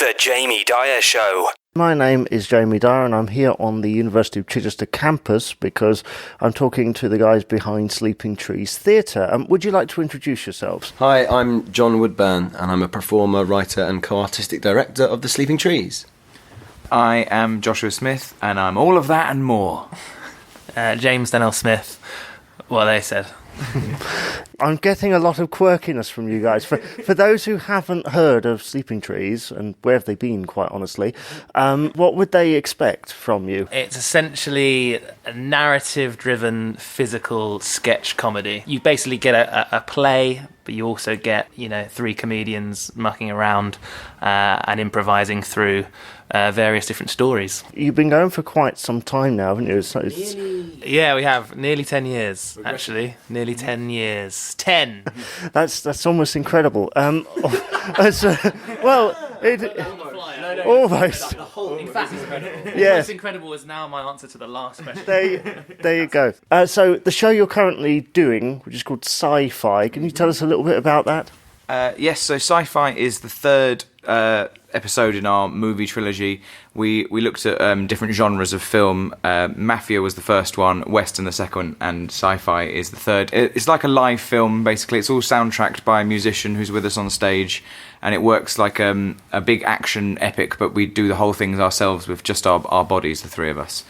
The Jamie Dyer Show. My name is Jamie Dyer and I'm here on the University of Chichester campus because I'm talking to the guys behind Sleeping Trees Theatre. Would you like to introduce yourselves? Hi, I'm John Woodburn and I'm a performer, writer and co-artistic director of the Sleeping Trees. I am Joshua Smith and I'm all of that and more. James Dennell Smith, what they said. I'm getting a lot of quirkiness from you guys. For those who haven't heard of Sleeping Trees, and where have they been, quite honestly, what would they expect from you? It's essentially a narrative-driven physical sketch comedy. You basically get a play, but you also get, three comedians mucking around and improvising through various different stories. You've been going for quite some time now, haven't you? Yeah, we have. Nearly 10 years, actually. Nearly 10 years. 10! That's almost incredible. Almost. In fact, it's incredible. Yeah. Most incredible is now my answer to the last question. There you go. So the show you're currently doing, which is called Sci-Fi, can you tell us a little bit about that? Yes, so Sci-Fi is the third episode in our movie trilogy. We looked at different genres of film. Mafia was the first one, Western the second, and Sci-Fi is the third. It's like a live film, basically. It's all soundtracked by a musician who's with us on stage, and it works like a big action epic, but we do the whole thing ourselves with just our bodies, the three of us.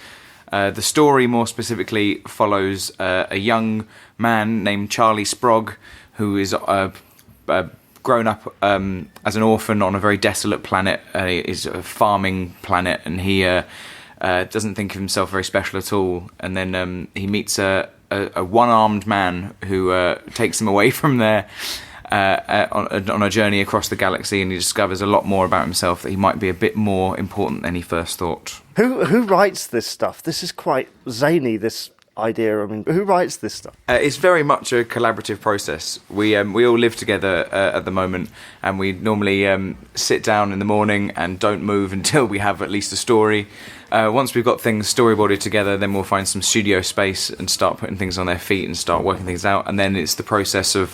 The story, more specifically, follows a young man named Charlie Sprogg, who is grown up as an orphan on a very desolate planet. Is a farming planet, and he doesn't think of himself very special at all. And then he meets a one-armed man who takes him away from there on a journey across the galaxy, and he discovers a lot more about himself, that he might be a bit more important than he first thought. Who writes this stuff? This is quite zany, this idea. I mean, who writes this stuff? It's very much a collaborative process. We all live together at the moment, and we normally sit down in the morning and don't move until we have at least a story. Once we've got things storyboarded together, then we'll find some studio space and start putting things on their feet and start working things out. And then it's the process of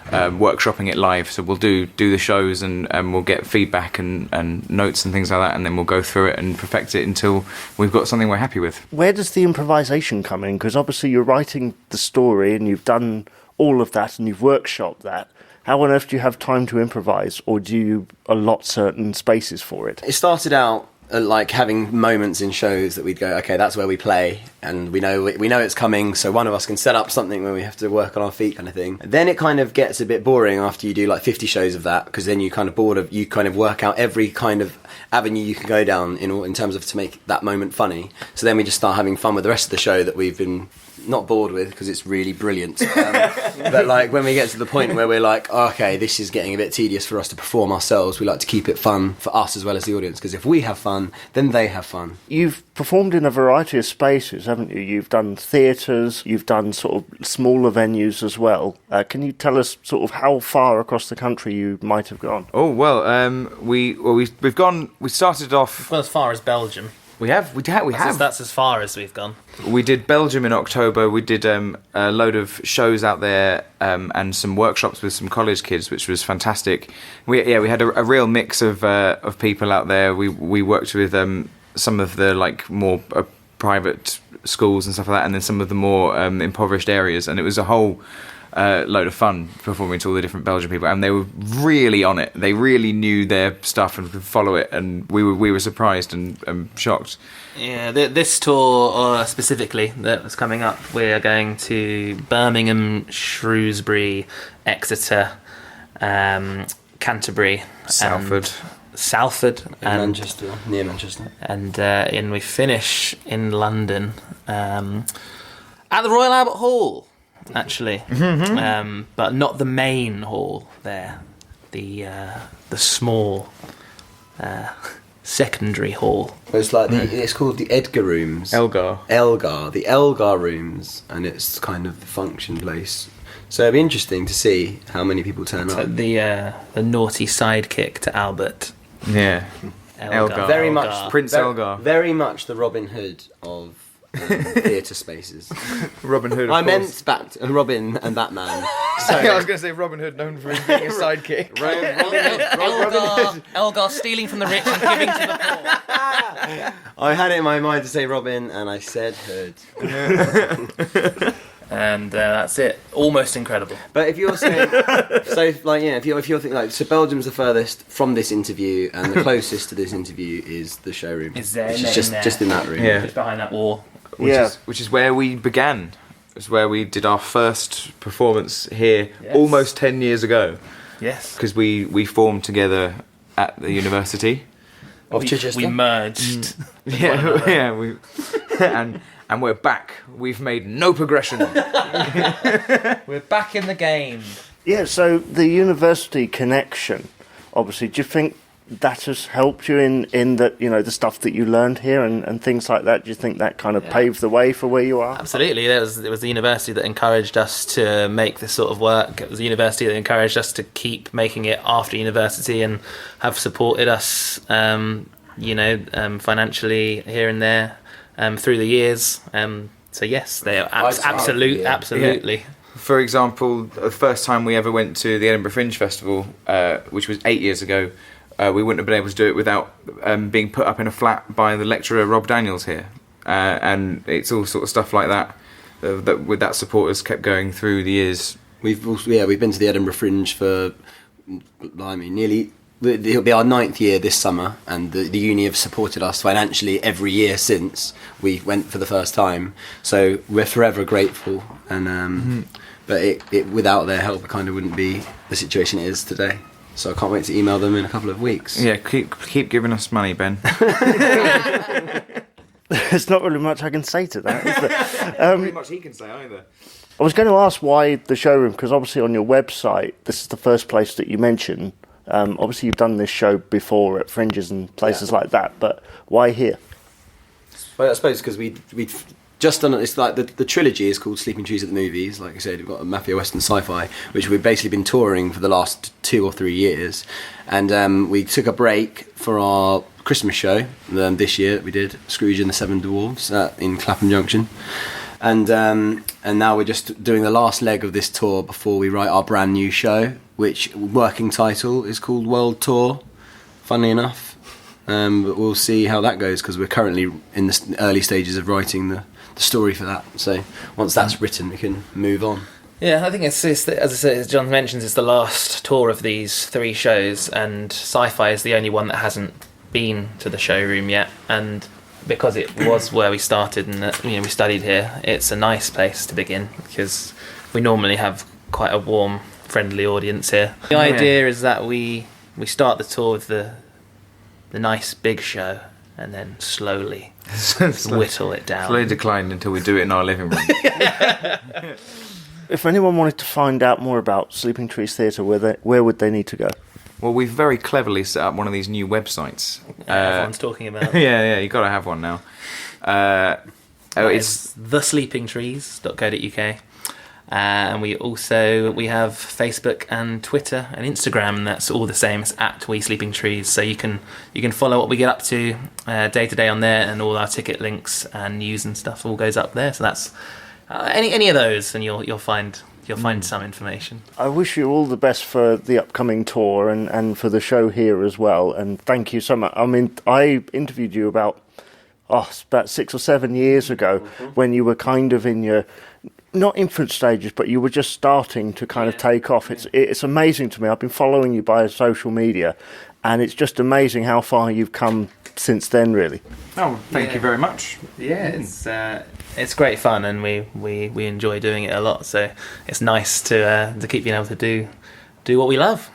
workshopping it live. So we'll do the shows and we'll get feedback and notes and things like that, and then we'll go through it and perfect it until we've got something we're happy with. Where does the improvisation come in? Because obviously you're writing the story and you've done all of that and you've workshopped that. How on earth do you have time to improvise, or do you allot certain spaces for it? It started out like having moments in shows that we'd go, okay, that's where we play, and we know it's coming, so one of us can set up something where we have to work on our feet, kind of thing. And then it kind of gets a bit boring after you do like 50 shows of that, because then you kind of work out every kind of avenue you can go down in terms of to make that moment funny. So then we just start having fun with the rest of the show that we've been not bored with, because it's really brilliant. But like when we get to the point where we're like, okay, this is getting a bit tedious for us to perform ourselves, we like to keep it fun for us as well as the audience, because if we have fun, then they have fun. You've performed in a variety of spaces, haven't you? You've done theatres, you've done sort of smaller venues as well. Can you tell us sort of how far across the country you might have gone? Oh well, we've gone. We started off. Well, as far as Belgium. We have. That's as far as we've gone. We did Belgium in October. We did a load of shows out there and some workshops with some college kids, which was fantastic. We had a real mix of people out there. We worked with some of the like more private schools and stuff like that, and then some of the more impoverished areas, and it was a whole load of fun performing to all the different Belgian people, and they were really on it. They really knew their stuff and could follow it, and we were surprised and shocked. Yeah, this tour specifically that was coming up, we are going to Birmingham, Shrewsbury, Exeter, Canterbury, Salford, and Manchester, near Manchester, and we finish in London at the Royal Albert Hall. Actually, but not the main hall there, the small secondary hall. It's like it's called the Edgar Rooms. The Elgar Rooms, and it's kind of the function place. So it'd be interesting to see how many people turn up. Like the naughty sidekick to Albert. Yeah, Elgar. Very much Prince Elgar. Very much the Robin Hood of theatre spaces. Robin Hood. I meant Robin and Batman. So I was going to say Robin Hood, known for his being a sidekick. Elgar stealing from the rich and giving to the poor. I had it in my mind to say Robin, and I said Hood. And that's it. Almost incredible. But if you're saying, if you're thinking like, so Belgium's the furthest from this interview, and the closest to this interview is the showroom. Is there? Which is just in that room. Yeah. Just behind that wall. Which is where we began. It's where we did our first performance here almost 10 years ago. Yes. Because we formed together at the University of Chichester. We merged. And we're back. We've made no progression. We're back in the game. Yeah, so the university connection, obviously, do you think that has helped you in that, the stuff that you learned here and things like that? Do you think that kind of paved the way for where you are? Absolutely. It was the university that encouraged us to make this sort of work. It was the university that encouraged us to keep making it after university and have supported us, financially here and there through the years. So yes, they are absolutely. For example, the first time we ever went to the Edinburgh Fringe Festival, which was 8 years ago, we wouldn't have been able to do it without being put up in a flat by the lecturer Rob Daniels here, and it's all sort of stuff like that that with that support has kept going through the years. We've been to the Edinburgh Fringe for nearly. It'll be our 9th year this summer, and the uni have supported us financially every year since we went for the first time. So we're forever grateful, and but it without their help, it kind of wouldn't be the situation it is today. So I can't wait to email them in a couple of weeks. Yeah, keep giving us money, Ben. There's not really much I can say to that, is there? Not really much he can say either. I was going to ask why the showroom, because obviously on your website, this is the first place that you mention. Obviously you've done this show before at Fringes and places like that, but why here? Well, I suppose because we'd just done, it's like the trilogy is called Sleeping Trees at the Movies. Like I said, we've got a Mafia, Western, Sci-Fi, which we've basically been touring for the last 2 or 3 years. And we took a break for our Christmas show this year that we did, Scrooge and the Seven Dwarfs in Clapham Junction. And now we're just doing the last leg of this tour before we write our brand new show, which working title is called World Tour, funnily enough. But we'll see how that goes, because we're currently in the early stages of writing the story for that. So once that's written, we can move on. Yeah, I think it's as I said, as John mentions, it's the last tour of these 3 shows, and Sci-Fi is the only one that hasn't been to the showroom yet. And because it was where we started and we studied here, it's a nice place to begin, because we normally have quite a warm, friendly audience here. The idea is that we start the tour with the nice big show, and then slowly whittle it down. Slowly decline until we do it in our living room. If anyone wanted to find out more about Sleeping Trees Theatre, where would they need to go? Well, we've very cleverly set up one of these new websites. Everyone's talking about. Yeah, you've got to have one now. It's thesleepingtrees.co.uk. And we have Facebook and Twitter and Instagram, and that's all the same. It's at We Sleeping Trees, so you can follow what we get up to day to day on there, and all our ticket links and news and stuff all goes up there. So that's any of those, and you'll find some information. I wish you all the best for the upcoming tour and for the show here as well. And thank you so much. I mean, I interviewed you about 6 or 7 years ago when you were kind of in your not infant stages, but you were just starting to kind of take off. It's amazing to me. I've been following you by social media, and it's just amazing how far you've come since then, really. Oh, thank you very much. Yeah, it's great fun, and we enjoy doing it a lot. So it's nice to keep being able to do what we love.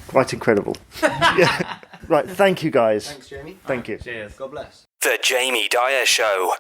Quite incredible. Yeah. Right, thank you guys. Thanks, Jamie. Thank you. Cheers. God bless. The Jamie Dyer Show.